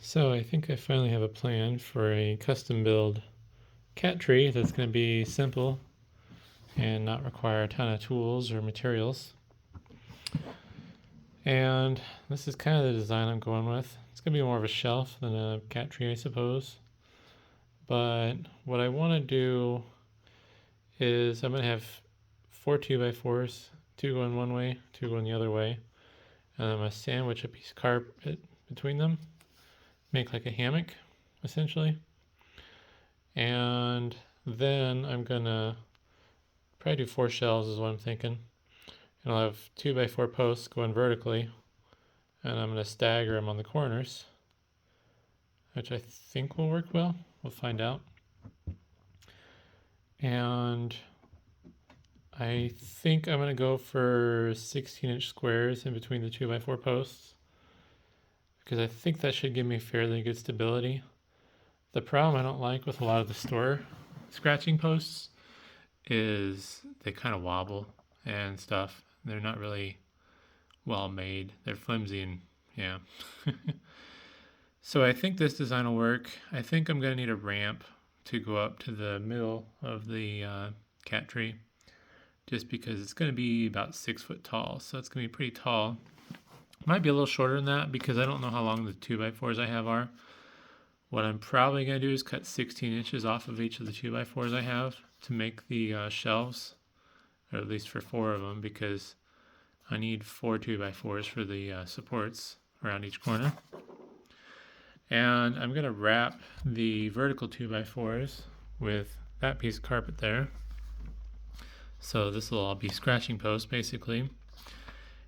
So I think I finally have a plan for a custom build cat tree that's going to be simple and not require a ton of tools or materials. And this is kind of the design I'm going with. It's going to be more of a shelf than a cat tree, I suppose. But what I want to do is I'm going to have 4 2x4s, two going one way, two going the other way. And I'm going to sandwich a piece of carpet between them, make like a hammock, essentially. And then I'm gonna probably do 4 shelves is what I'm thinking. And I'll have 2x4 posts going vertically, and I'm gonna stagger them on the corners, which I think will work well. We'll find out. And I think I'm gonna go for 16-inch squares in between the 2x4 posts, because I think that should give me fairly good stability. The problem I don't like with a lot of the store scratching posts is they kind of wobble and stuff. They're not really well made. They're flimsy and yeah. So I think this design will work. I think I'm going to need a ramp to go up to the middle of the cat tree, just because it's going to be about 6 foot tall. So it's going to be pretty tall. Might be a little shorter than that because I don't know how long the 2x4s I have are. What I'm probably going to do is cut 16 inches off of each of the 2x4s I have to make the shelves, or at least for 4 of them, because I need 4 2x4s for the supports around each corner. And I'm going to wrap the vertical 2x4s with that piece of carpet there. So this will all be scratching posts basically.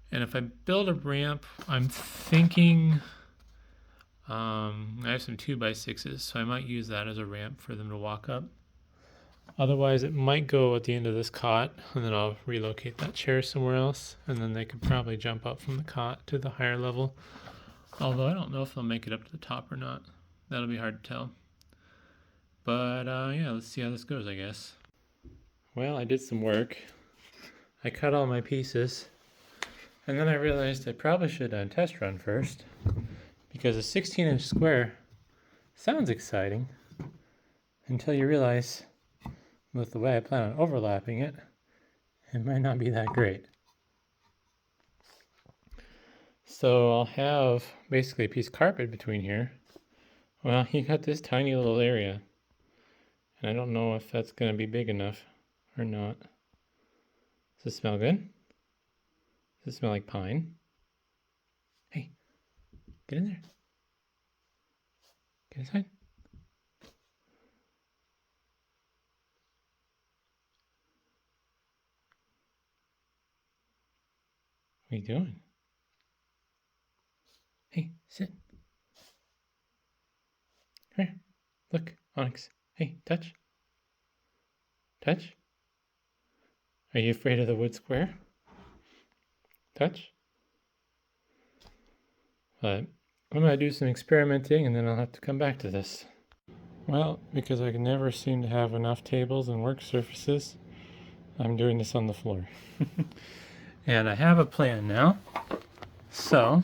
And if I build a ramp, I'm thinking I have some 2x6s, so I might use that as a ramp for them to walk up. Otherwise, it might go at the end of this cot, and then I'll relocate that chair somewhere else, and then they could probably jump up from the cot to the higher level. Although I don't know if they'll make it up to the top or not. That'll be hard to tell. But yeah, let's see how this goes, I guess. Well, I did some work. I cut all my pieces, and then I realized I probably should test run first, because a 16-inch square sounds exciting until you realize with the way I plan on overlapping it, it might not be that great. So I'll have basically a piece of carpet between here. Well, you got this tiny little area, and I don't know if that's going to be big enough or not. Does it smell good? Does it smell like pine? Hey, get in there. Get inside. What are you doing? Hey, sit. Come here. Look, Onyx. Hey, touch. Touch. Are you afraid of the wood square? Touch. But I'm going to do some experimenting and then I'll have to come back to this. Well, because I can never seem to have enough tables and work surfaces, I'm doing this on the floor. And I have a plan now. So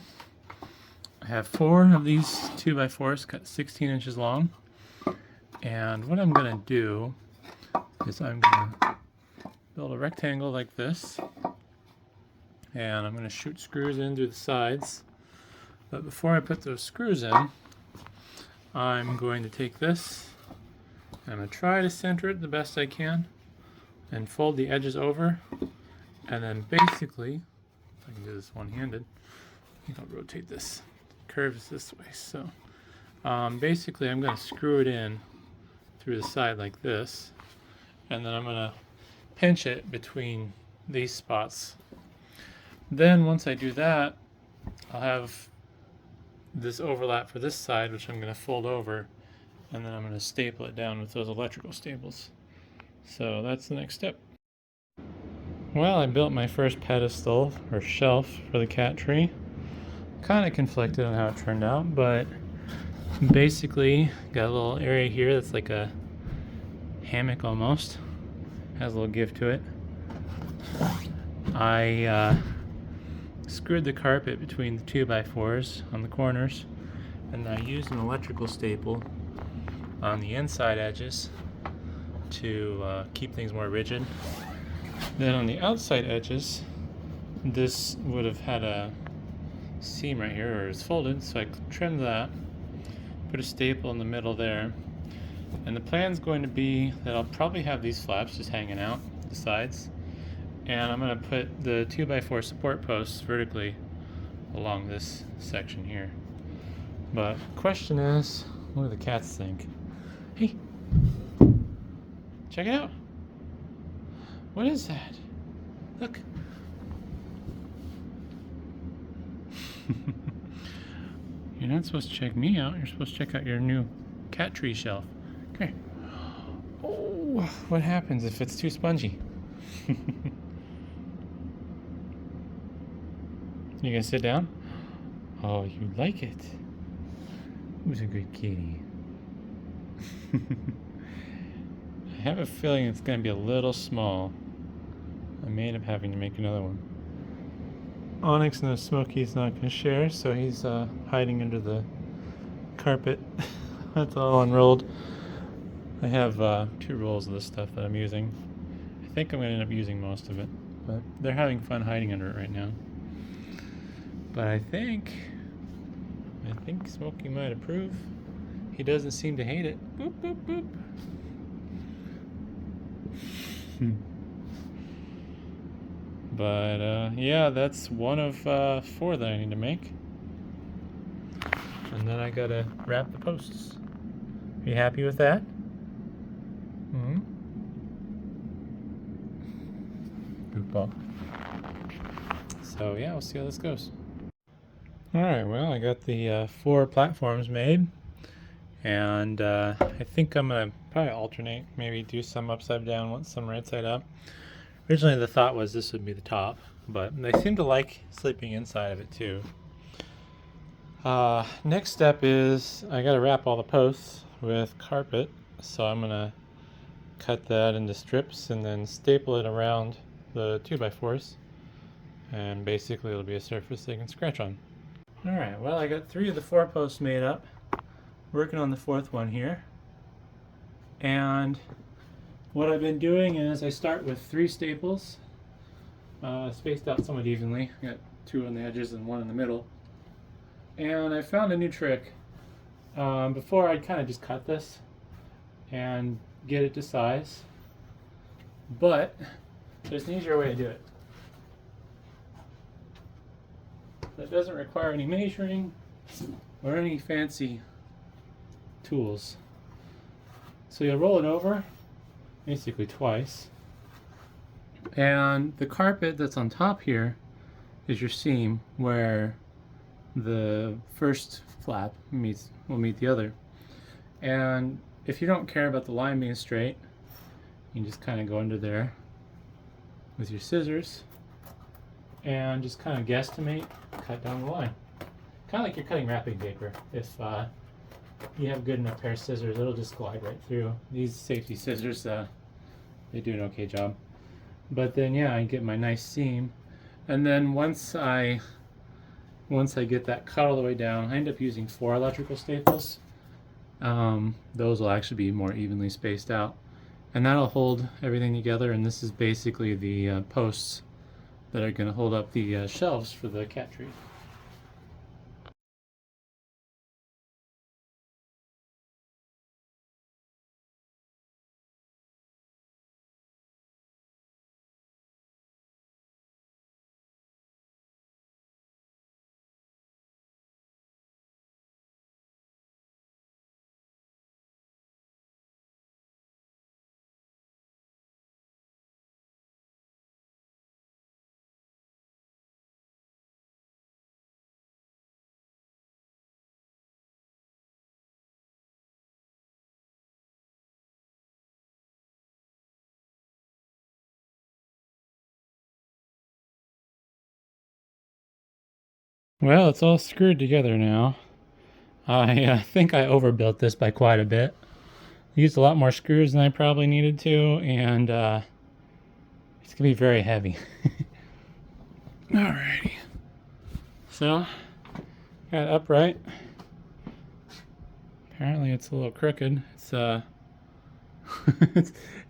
I have 4 of these 2x4s cut 16 inches long. And what I'm going to do is I'm going to build a rectangle like this. And I'm going to shoot screws in through the sides. But before I put those screws in, I'm going to take this, and I'm going to try to center it the best I can, and fold the edges over, and then basically, if I can do this one-handed, I think I'll rotate this. It curves this way. So basically I'm going to screw it in through the side like this, and then I'm going to pinch it between these spots. Then once I do that, I'll have this overlap for this side, which I'm going to fold over, and then I'm going to staple it down with those electrical staples. So that's the next step. Well, I built my first pedestal or shelf for the cat tree. Kind of conflicted on how it turned out, but basically got a little area here that's like a hammock almost. Has a little give to it. I screwed the carpet between the 2x4s on the corners, and I used an electrical staple on the inside edges to keep things more rigid. Then on the outside edges, this would have had a seam right here, or it's folded, so I trimmed that, put a staple in the middle there, and the plan's going to be that I'll probably have these flaps just hanging out the sides, and I'm going to put the 2x4 support posts vertically along this section here. But question is, what do the cats think? Hey, check it out. What is that? Look. You're not supposed to check me out. You're supposed to check out your new cat tree shelf. Come here. Oh, what happens if it's too spongy? You gonna sit down? Oh, you like it. Who's a good kitty? I have a feeling it's gonna be a little small. I may end up having to make another one. Onyx knows Smokey's not gonna share, so he's hiding under the carpet. That's all unrolled. I have 2 rolls of this stuff that I'm using. I think I'm gonna end up using most of it, but they're having fun hiding under it right now. But I think Smokey might approve. He doesn't seem to hate it. Boop, boop, boop. But yeah, that's one of 4 that I need to make. And then I gotta wrap the posts. Are you happy with that? Mm-hmm. Goofball. So yeah, we'll see how this goes. Alright, well, I got the 4 platforms made, and I think I'm going to probably alternate, maybe do some upside down, some right side up. Originally the thought was this would be the top, but they seem to like sleeping inside of it too. Next step is I got to wrap all the posts with carpet, so I'm going to cut that into strips and then staple it around the 2x4s, and basically it'll be a surface they can scratch on. Alright, well, I got 3 of the 4 posts made up, working on the 4th one here. And what I've been doing is I start with 3 staples, spaced out somewhat evenly. I got 2 on the edges and 1 in the middle. And I found a new trick. Before I'd kind of just cut this and get it to size, but there's an easier way to do it. That doesn't require any measuring or any fancy tools. So you'll roll it over basically twice, and the carpet that's on top here is your seam where the first flap will meet the other. And if you don't care about the line being straight, you can just kind of go under there with your scissors and just kind of guesstimate, cut down the line. Kind of like you're cutting wrapping paper. If you have a good enough pair of scissors, it'll just glide right through. These safety scissors, they do an okay job. But then yeah, I get my nice seam. And then once I get that cut all the way down, I end up using 4 electrical staples. Those will actually be more evenly spaced out. And that'll hold everything together, and this is basically the posts that are going to hold up the shelves for the cat tree. Well, it's all screwed together now. I think I overbuilt this by quite a bit. Used a lot more screws than I probably needed to, and it's gonna be very heavy. Alrighty. So, got upright, Apparently it's a little crooked.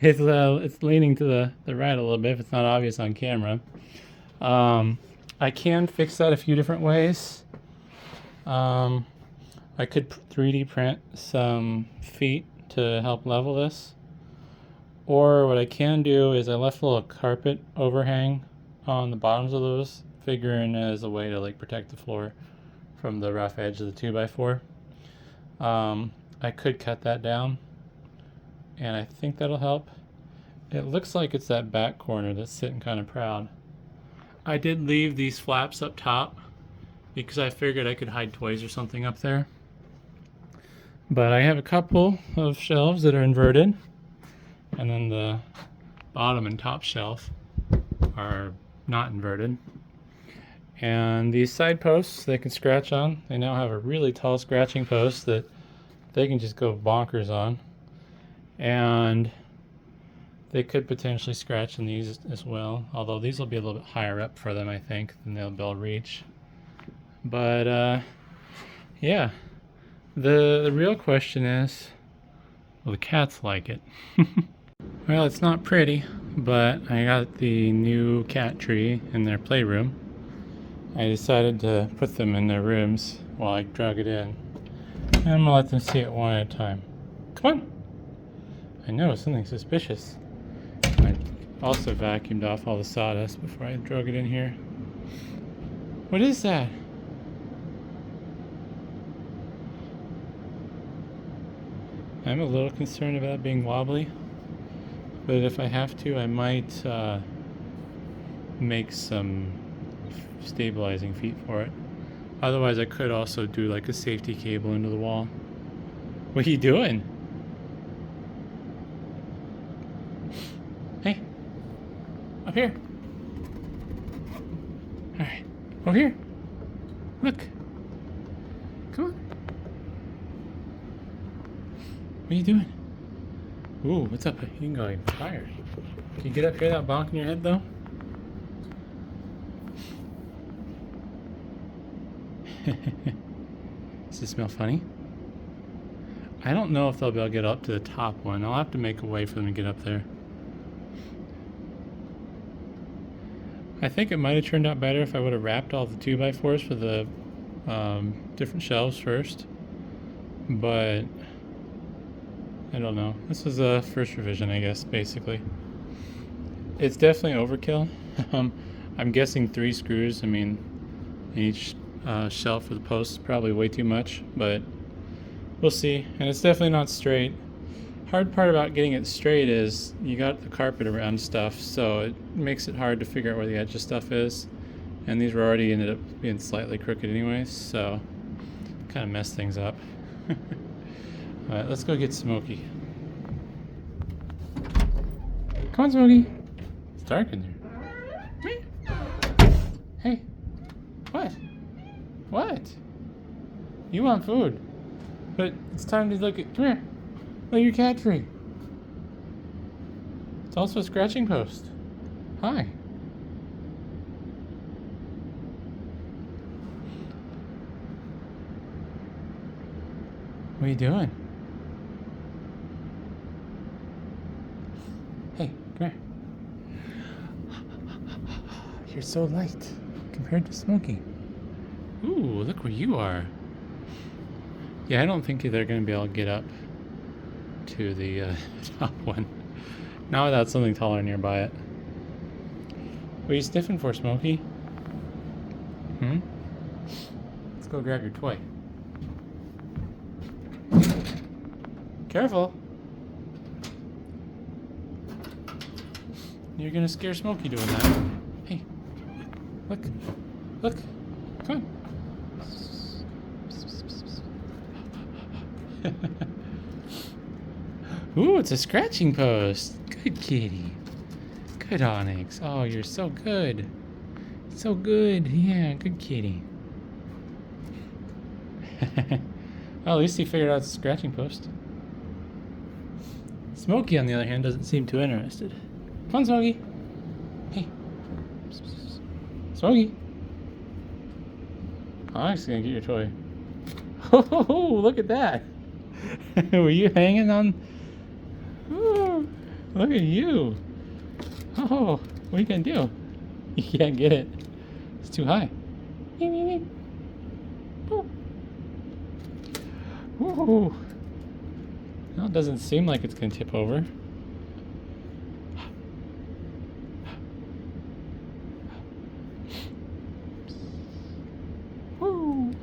It's leaning to the right a little bit if it's not obvious on camera. I can fix that a few different ways. I could 3D print some feet to help level this. Or what I can do is I left a little carpet overhang on the bottoms of those, figuring as a way to like protect the floor from the rough edge of the 2x4. I could cut that down, and I think that'll help. It looks like it's that back corner that's sitting kind of proud. I did leave these flaps up top because I figured I could hide toys or something up there. But I have a couple of shelves that are inverted, and then the bottom and top shelf are not inverted. And these side posts they can scratch on. They now have a really tall scratching post that they can just go bonkers on. And they could potentially scratch in these as well, although these will be a little bit higher up for them, I think, than they'll be able to reach. But yeah, the real question is, will the cats like it? Well, it's not pretty, but I got the new cat tree in their playroom. I decided to put them in their rooms while I drug it in. And I'm gonna let them see it one at a time. Come on! I know, something suspicious. I also vacuumed off all the sawdust before I drug it in here. What is that? I'm a little concerned about it being wobbly, but if I have to, I might make some stabilizing feet for it. Otherwise, I could also do like a safety cable into the wall. What are you doing? Hey, up here. All right, over here. Look. Come on. What are you doing? Ooh, what's up? You can go even higher. Can you get up here without bonking your head, though? Does it smell funny? I don't know if they'll be able to get up to the top one. I'll have to make a way for them to get up there. I think it might have turned out better if I would have wrapped all the 2x4s for the different shelves first. But I don't know. This is a first revision, I guess, basically. It's definitely overkill. I'm guessing 3 screws. I mean, each shelf for the post is probably way too much, but we'll see. And it's definitely not straight. Hard part about getting it straight is you got the carpet around stuff, so it makes it hard to figure out where the edge of stuff is. And these were already ended up being slightly crooked anyways, so kind of messed things up. Alright, let's go get Smokey. Come on, Smokey. It's dark in there. Hey. What? What? You want food. But it's time to look at... Come here. Look at your cat tree. It's also a scratching post. Hi. What are you doing? Hey, come here. You're so light compared to Smokey. Ooh, look where you are. Yeah, I don't think they're going to be able to get up to the top one. Not without something taller nearby it. What are you sniffing for, Smokey? Let's go grab your toy. Careful. You're gonna scare Smokey doing that. Hey, look, look, come on. Ooh, it's a scratching post. Good kitty. Good Onyx. Oh, you're so good. So good. Yeah, good kitty. Well, at least he figured out it's a scratching post. Smokey, on the other hand, doesn't seem too interested. Come on, Smokey. Hey. Smokey. Onyx is gonna get your toy. Oh, look at that. Were you hanging on? Ooh, look at you. Oh, what are you gonna do? You can't get it. It's too high. Ooh. Well, it doesn't seem like it's gonna tip over. Woo.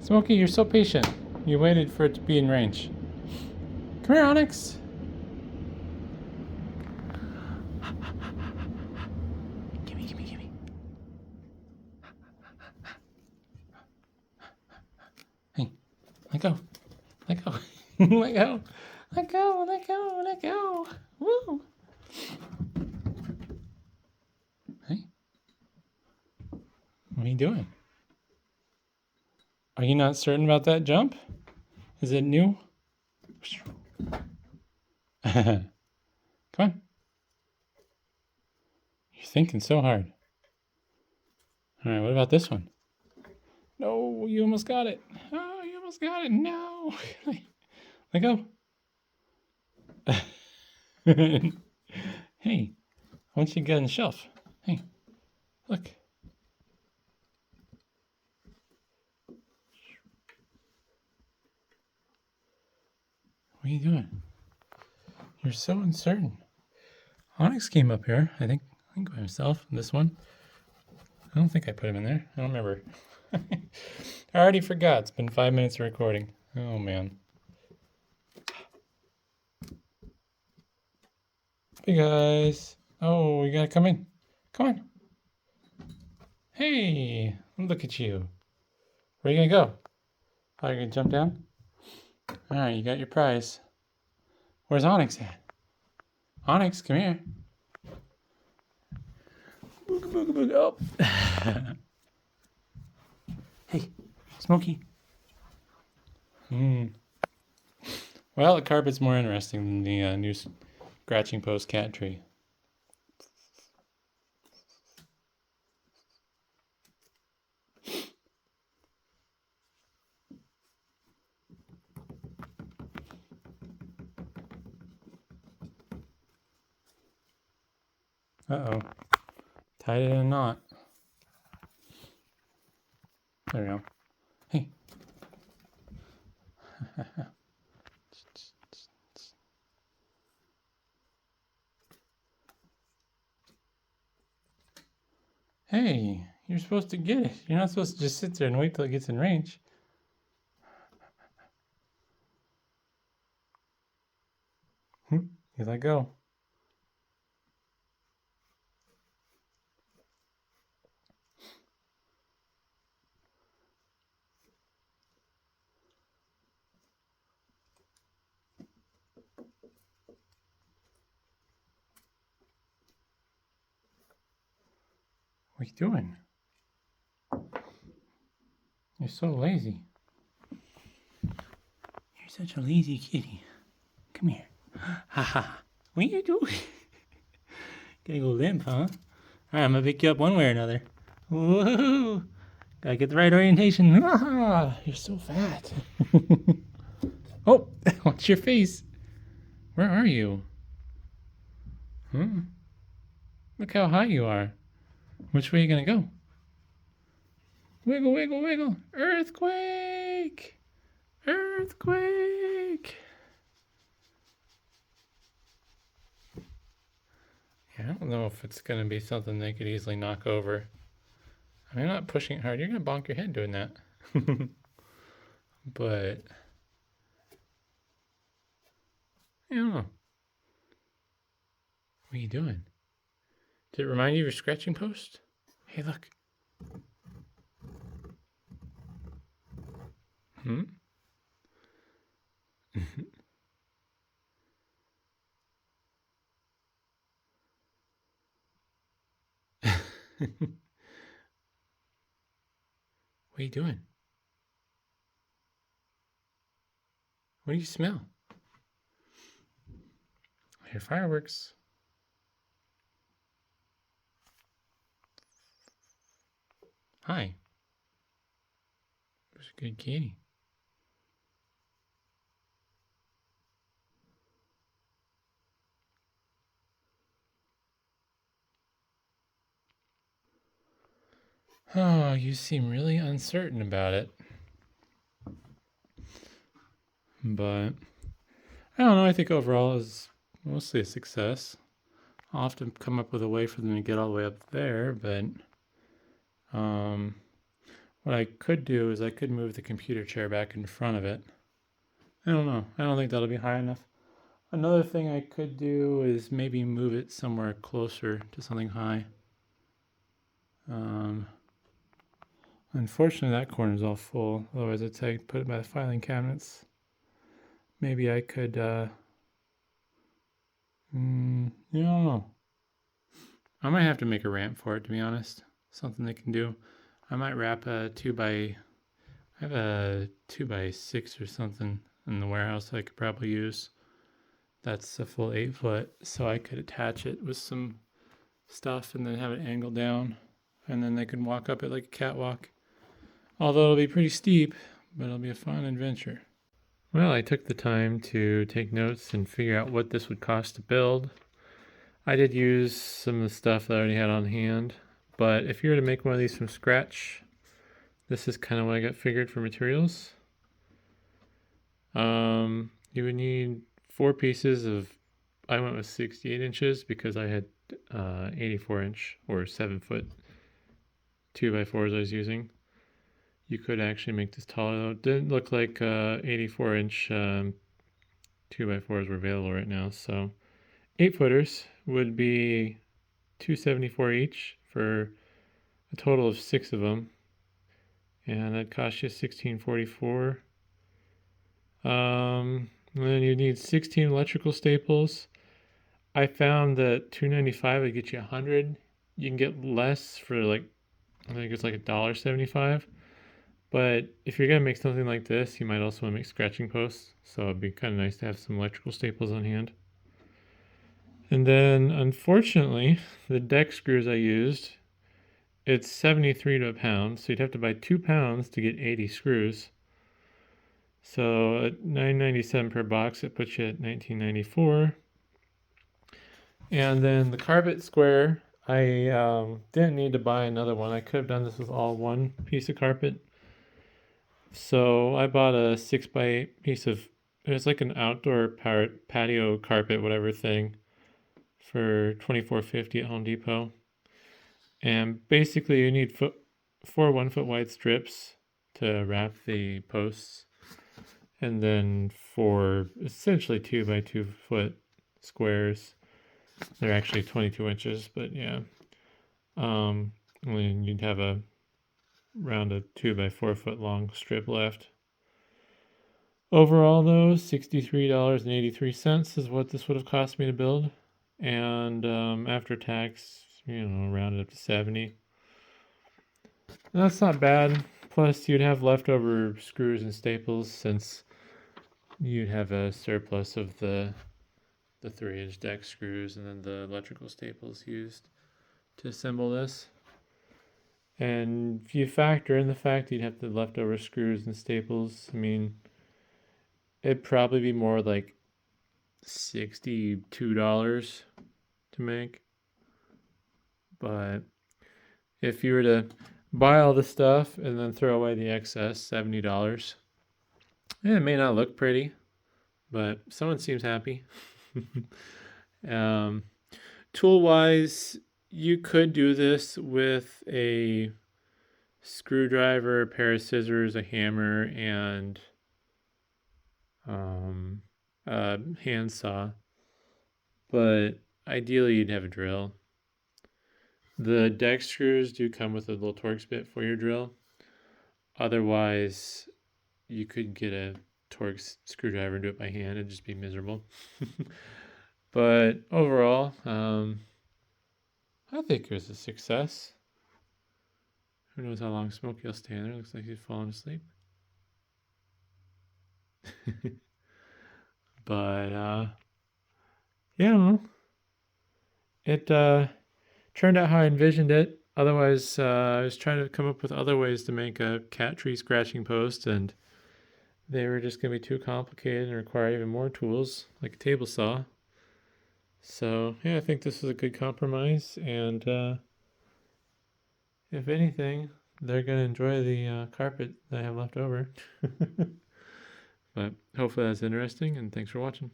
Smokey, you're so patient. You waited for it to be in range. Come here, Onyx. Gimme, gimme, gimme. Hey, let go. Let go. Let go. Let go. Let go. Let go. Woo. Hey. What are you doing? Are you not certain about that jump? Is it new? Come on. You're thinking so hard. All right, what about this one? No, you almost got it. Oh, you almost got it. No. Let go. Hey, I want you to get on the shelf. Hey, look. What are you doing? You're so uncertain. Onyx came up here, I think by himself. This one. I don't think I put him in there. I don't remember. I already forgot. It's been 5 minutes of recording. Oh, man. Hey, guys. Oh, you gotta come in. Come on. Hey, look at you. Where are you gonna go? Oh, you're gonna jump down? All right, you got your prize. Where's Onyx at? Onyx, come here. Booga booga booga. Oh. Hey, Smokey. Well, the carpet's more interesting than the new scratching post cat tree. Uh-oh. Tied it in a knot. There we go. Hey. Hey, you're supposed to get it. You're not supposed to just sit there and wait till it gets in range. You let go. What are you doing? You're so lazy. You're such a lazy kitty. Come here. Ha ha. What are you doing? Gotta go limp, huh? Alright, I'm gonna pick you up one way or another. Whoa! Gotta get the right orientation. Ah, you're so fat. Oh, watch your face. Where are you? Huh? Look how high you are. Which way are you gonna go? Wiggle, wiggle, wiggle. Earthquake! Earthquake! Yeah, I don't know if it's gonna be something they could easily knock over. I mean, I'm not pushing it hard. You're gonna bonk your head doing that. But I don't know. What are you doing? Did it remind you of your scratching post? Hey, look. Hmm? What are you doing? What do you smell? I hear fireworks. Hi. There's a good kitty. Oh, you seem really uncertain about it. But I don't know, I think overall it was mostly a success. I'll have to come up with a way for them to get all the way up there, but um, what I could do is I could move the computer chair back in front of it. I don't know. I don't think that'll be high enough. Another thing I could do is maybe move it somewhere closer to something high. Um, Unfortunately, that corner is all full. Otherwise, I'd say put it by the filing cabinets. Maybe I could, I don't know. I might have to make a ramp for it, to be honest. Something they can do. I might wrap a 2x. I have a 2x6 or something in the warehouse I could probably use. That's a full 8 foot, so I could attach it with some stuff and then have it angled down, and then they can walk up it like a catwalk. Although it'll be pretty steep, but it'll be a fun adventure. Well, I took the time to take notes and figure out what this would cost to build. I did use some of the stuff that I already had on hand, but if you were to make one of these from scratch, this is kind of what I got figured for materials. You would need 4 pieces of, I went with 68 inches because I had 84 inch or 7 foot 2x4s I was using. You could actually make this taller though. It didn't look like 84 inch 2x4s were available right now. So 8 footers would be $274 each for a total of 6 of them. And that cost you $16.44. And then you need 16 electrical staples. I found that $2.95 would get you 100. You can get less for like, I think it's like $1.75. But if you're gonna make something like this, you might also want to make scratching posts. So it'd be kind of nice to have some electrical staples on hand. And then, unfortunately, the deck screws I used, it's 73 to a pound. So you'd have to buy 2 pounds to get 80 screws. So at $9.97 per box, it puts you at $19.94. And then the carpet square, I didn't need to buy another one. I could have done this with all one piece of carpet. So I bought a 6x8 piece of, it was like an outdoor patio carpet, whatever thing, for $24.50 at Home Depot. And basically you need 4 1-foot wide strips to wrap the posts, and then 4 essentially 2x2 foot squares. They're actually 22 inches, but yeah. And then you'd have around a 2x4 foot long strip left. Overall, though, $63.83 is what this would have cost me to build, and after tax, rounded up to 70. And that's not bad. Plus, you'd have leftover screws and staples since you'd have a surplus of the 3-inch deck screws and then the electrical staples used to assemble this. And if you factor in the fact you'd have the leftover screws and staples, I mean, it'd probably be more like $62 to make. But if you were to buy all the stuff and then throw away the excess, $70. It may not look pretty, but someone seems happy. Tool wise, you could do this with a screwdriver, a pair of scissors, a hammer, and a handsaw. But ideally, you'd have a drill. The deck screws do come with a little Torx bit for your drill. Otherwise, you could get a Torx screwdriver and do it by hand. It'd just be miserable. But overall, I think it was a success. Who knows how long Smokey will stay in there? Looks like he's falling asleep. But yeah, I don't know. It turned out how I envisioned it. Otherwise, I was trying to come up with other ways to make a cat tree scratching post, and they were just going to be too complicated and require even more tools, like a table saw. So yeah, I think this is a good compromise, and if anything, they're going to enjoy the carpet that I have left over. But hopefully that's interesting, and thanks for watching.